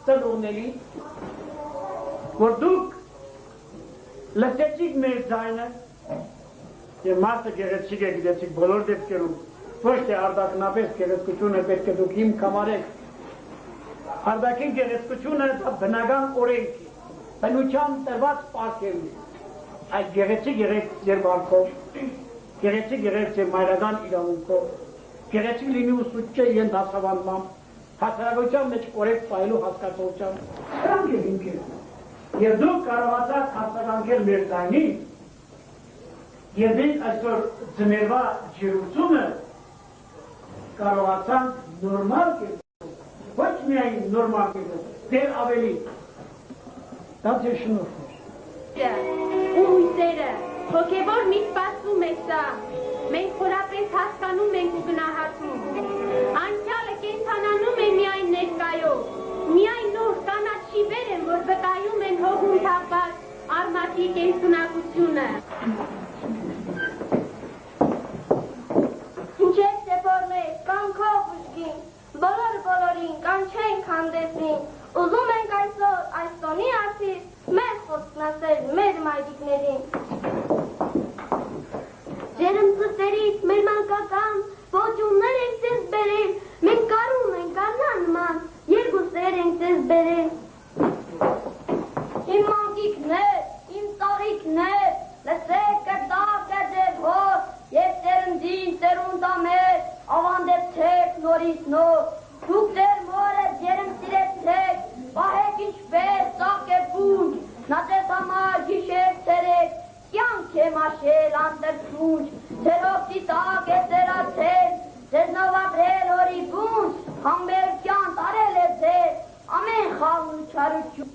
ծնողների, որ դուք լսեցիք մեր ձայնը եւ մարդը գեղեցիկ է գիտեցիք բոլոր դեպքերում, ոչ թե արտաքնապես գեղեցկությունը պետք է դուք իմ կամարեք։ Արտաքին գեղեցկությունը դա բնական օրենք է, բնության տրված պարգև է։ Այդ գեղեցիկ եղեք ձեր վարքով, գեղեցիկ եղեք ձեր մայրական իրավունքով, գեղեցիկ լինի ուսուցիչ եւ դասավանդման, հասարակության մեջ կորեկտ պահելու հասկացողության, դրանք է հիմքերը։ Եվ դուք կարողացաք հասկանալ մեր ձայնին, եւ մենք այսօր ձմեռվա ջերմությունը կարողացանք նորմալ կերպով, ոչ միայն նորմալ կերպով, դեռ ավելի։ Դա ձեր շնորհքն է։ Ու հույսերը, հոգևոր մի սպասում է սա, մենք խորապես հասկանում ենք ու գնահատում։ Անցյալը կենդանանում է միայն ներկայով, միայն նոր կանաչ շիվեր են, որ վկայում են հողում թափված արմատի կենսունակությունը։ Ինչեք դեպորներ, կանքով ուժգին, բոլորին, կանչենք հանդեսին, ուզում ենք այսօր այս տոնի արդից մեր խոսքն ասել մեր մայրիկներին։ Ջերմ ծծերից մեր մանկական ոճումներ ենք ձեզ բերել, մենք կարում ենք առնանման, երկուսեր ենք ձեզ բերել։ Իմ մանկիկներ, իմ ծաղիկներ, լսեք կտակ է ձեր հոր, և ծերնդին ծերունդ ամեր, ավանդեցեք նորից նոր, դուք ձեր մորը ջերմ սիրեցեք, պահեք ինչպես ծաղկ է պունչ, նա ձեզ համար գիշեր ցերեք, կյանք է մաշել անտրշունչ, ձեր հոգի տակ է ծերացել, ձեզնով ապրել հորի բունչ, համբերության տարել է ձեզ, ամեն խաղն ու չարություն։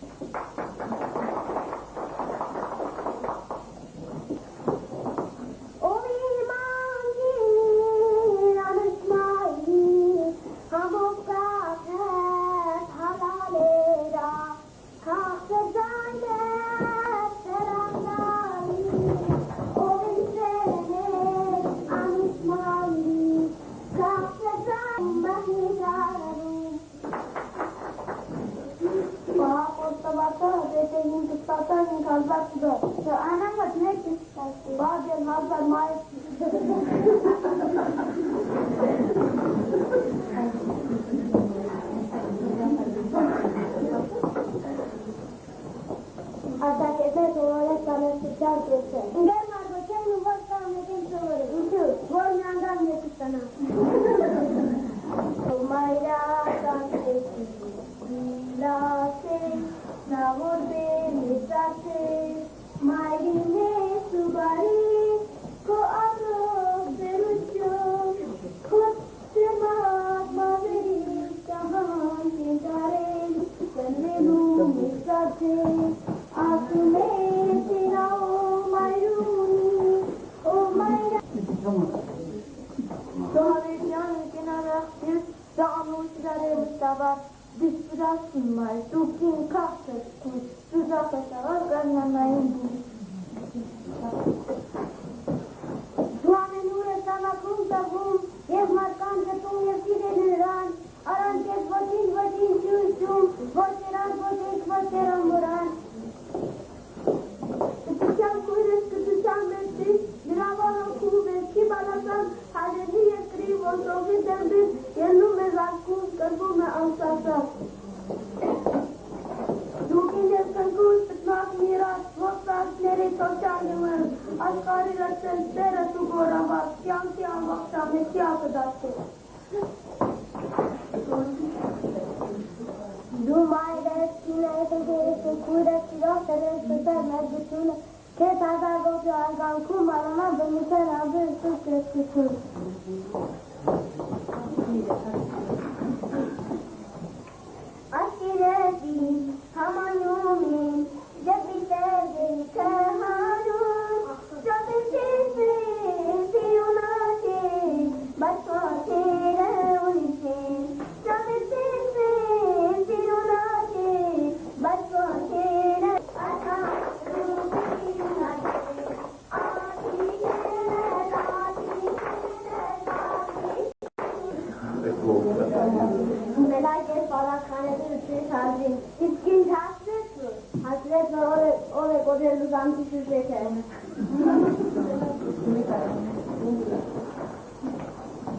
poder luzanti sujete.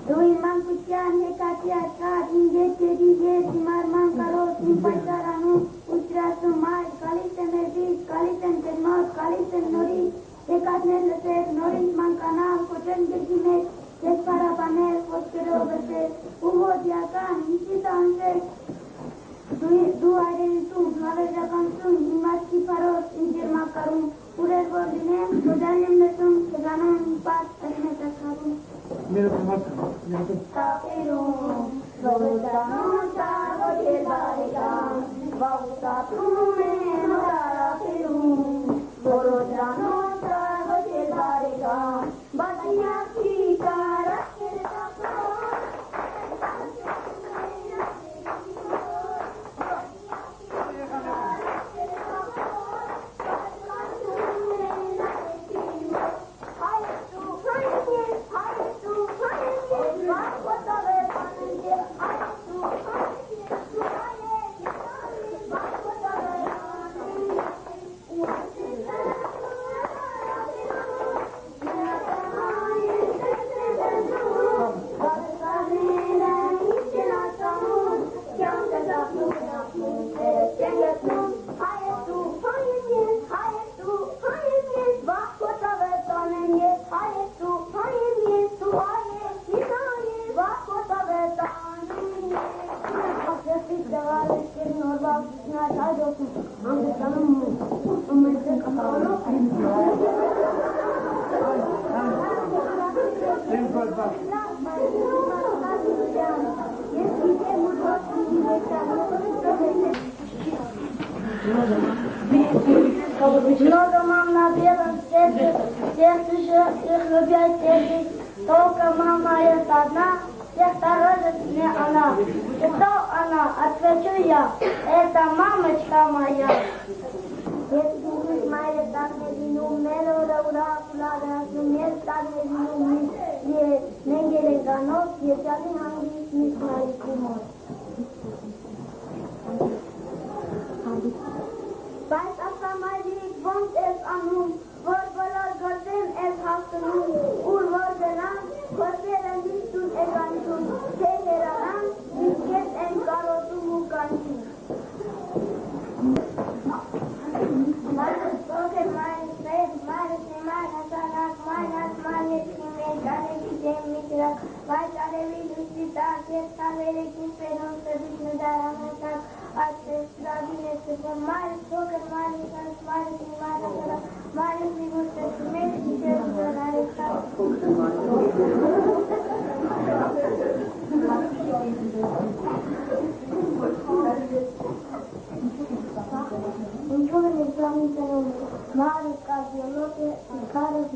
Doi mancucian hekatia chat ingete digeti marman karos impaitaranu utrasu mai kaliten medis kaliten termos kaliten nori hekatner leset nori mankana kochen girgime para panel poskero bese uho diakan hisitanse du aidenitu navejakansun himatki paros injirma karun urer bordinem sodanem lesum seganon pat arimetakharun Tapirum, Vavuttanum Sarvakhedarikam, Vavutatum Tapirum, Vavuttanum Sarvakhedarikam, Bhatyaki Karakirtakam. Много мама белом сердце же их любят сердце. Только мама есть одна, всех дороже не она. Кто она? Отвечу я. Это мамочка моя. Если будешь моя так не вину, меру раура пулага, сумер так не вину, не ненгеленга нос, езжали ханги, не смотри кумор. Weiß aber mal, wie wohnt es an uns, Vorbeller Golden es hast du, Urworderan, Korseren nicht tun Egantun, Teheraran, nicht geht en Karotu Mukantu. Meines Token, meines Leben, meines Nemanas, meines Mannes, Kimekane, Gidem, Mitrak, weiß alle, wie du sie da, jetzt alle, die Pedon, verbieten, da, Ametak, Astes, Dragines, meines Token, meines Nemanas, meines Libustes, Medicines, Un joven islamita Maris cardiologe y caros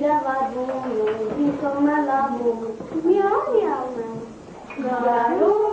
վազում, ինքոմը լավում, միավ միավ եմ, գարում